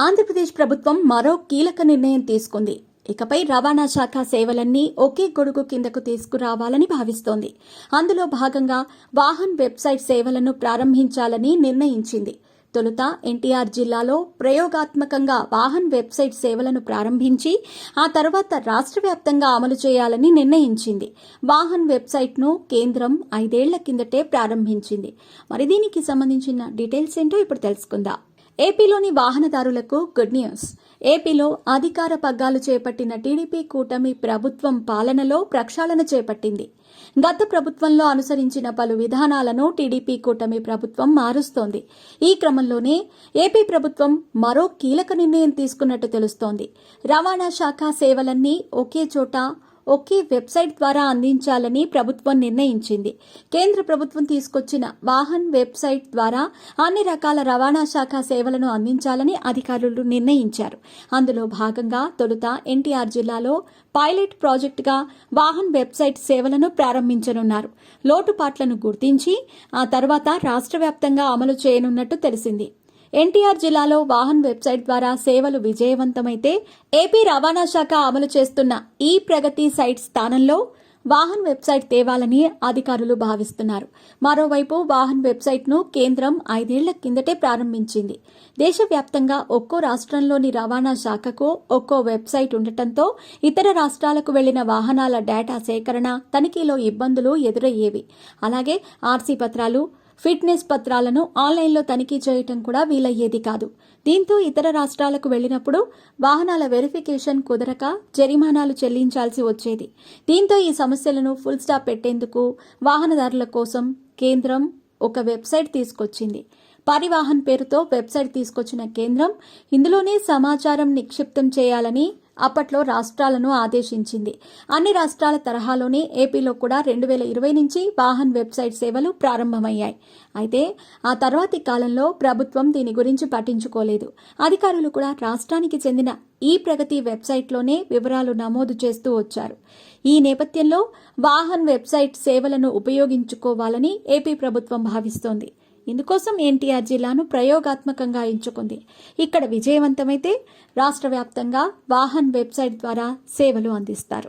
ఆంధ్రప్రదేశ్ ప్రభుత్వం మరో కీలక నిర్ణయం తీసుకుంది. ఇకపై రవాణా శాఖ సేవలన్నీ ఒకే గొడుగు కిందకు తీసుకురావాలని భావిస్తోంది. అందులో భాగంగా వాహన్ వెబ్సైట్ సేవలను ప్రారంభించాలని నిర్ణయించింది. తొలుత ఎన్టీఆర్ జిల్లాలో ప్రయోగాత్మకంగా వాహన్ వెబ్సైట్ సేవలను ప్రారంభించి ఆ తర్వాత రాష్ట్ర వ్యాప్తంగా అమలు చేయాలని నిర్ణయించింది. వాహన్ వెబ్సైట్ను కేంద్రం 5 ఏళ్ల కిందటే ప్రారంభించింది. మరి దీనికి సంబంధించిన డీటెయిల్స్ ఏంటో ఇప్పుడు తెలుసుకుందాం. ఏపీలోని వాహనదారులకు గుడ్ న్యూస్. ఏపీలో అధికార పగ్గాలు చేపట్టిన టీడీపీ కూటమి ప్రభుత్వం పాలనలో ప్రక్షాళన చేపట్టింది. గత ప్రభుత్వంలో అనుసరించిన పలు విధానాలను టీడీపీ కూటమి ప్రభుత్వం మారుస్తోంది. ఈ క్రమంలోనే ఏపీ ప్రభుత్వం మరో కీలక నిర్ణయం తీసుకున్నట్టు తెలుస్తోంది. రవాణా శాఖ సేవలన్నీ ఒకే చోట ఒకే వెబ్సైట్ ద్వారా అందించాలని ప్రభుత్వం నిర్ణయించింది. కేంద్ర ప్రభుత్వం తీసుకొచ్చిన వాహన్ వెబ్సైట్ ద్వారా అన్ని రకాల రవాణా శాఖ సేవలను అందించాలని అధికారులు నిర్ణయించారు. అందులో భాగంగా తొలుత ఎన్టీఆర్ జిల్లాలో పైలట్ ప్రాజెక్టుగా వాహన్ వెబ్సైట్ సేవలను ప్రారంభించనున్నారు. లోటుపాట్లను గుర్తించి ఆ తర్వాత రాష్ట్ర వ్యాప్తంగా అమలు చేయనున్నట్టు తెలిసింది. ఎన్టీఆర్ జిల్లాలో వాహన్ వెబ్సైట్ ద్వారా సేవలు విజయవంతమైతే ఏపీ రవాణా శాఖ అమలు చేస్తున్న ఈ ప్రగతి సైట్ స్థానంలో వాహన్ వెబ్సైట్ తేవాలని అధికారులు భావిస్తున్నారు. మరోవైపు వాహన్ వెబ్సైట్ను కేంద్రం 5 ఏళ్ల కిందటే ప్రారంభించింది. దేశవ్యాప్తంగా ఒక్కో రాష్ట్రంలోని రవాణా శాఖకు ఒక్కో వెబ్సైట్ ఉండటంతో ఇతర రాష్ట్రాలకు వెళ్లిన వాహనాల డేటా సేకరణ, తనిఖీలో ఇబ్బందులు ఎదురయ్యేవి. అలాగే ఆర్సీ పత్రాలు, ఫిట్నెస్ పత్రాలను ఆన్లైన్లో తనిఖీ చేయటం కూడా వీలయ్యేది కాదు. దీంతో ఇతర రాష్ట్రాలకు వెళ్లినప్పుడు వాహనాల వెరిఫికేషన్ కుదరక జరిమానాలు చెల్లించాల్సి వచ్చేది. దీంతో ఈ సమస్యలను ఫుల్ స్టాప్ పెట్టేందుకు వాహనదారుల కోసం కేంద్రం ఒక వెబ్సైట్ తీసుకొచ్చింది. పరివాహన్ పేరుతో వెబ్సైట్ తీసుకొచ్చిన కేంద్రం ఇందులోనే సమాచారం నిక్షిప్తం చేయాలని అప్పట్లో రాష్ట్రాలను ఆదేశించింది. అన్ని రాష్ట్రాల తరహాలోనే ఏపీలో కూడా 2020 నుంచి వాహన్ వెబ్సైట్ సేవలు ప్రారంభమయ్యాయి. అయితే ఆ తర్వాతి కాలంలో ప్రభుత్వం దీని గురించి పట్టించుకోలేదు. అధికారులు కూడా రాష్ట్రానికి చెందిన ఈ ప్రగతి వెబ్సైట్లోనే వివరాలు నమోదు చేస్తూ వచ్చారు. ఈ నేపథ్యంలో వాహన్ వెబ్సైట్ సేవలను ఉపయోగించుకోవాలని ఏపీ ప్రభుత్వం భావిస్తోంది. ఇందుకోసం ఎన్టీఆర్ జిల్లాను ప్రయోగాత్మకంగా ఎంచుకుంది. ఇక్కడ విజయవంతమైతే రాష్ట్ర వ్యాప్తంగా వాహన్ వెబ్సైట్ ద్వారా సేవలు అందిస్తారు.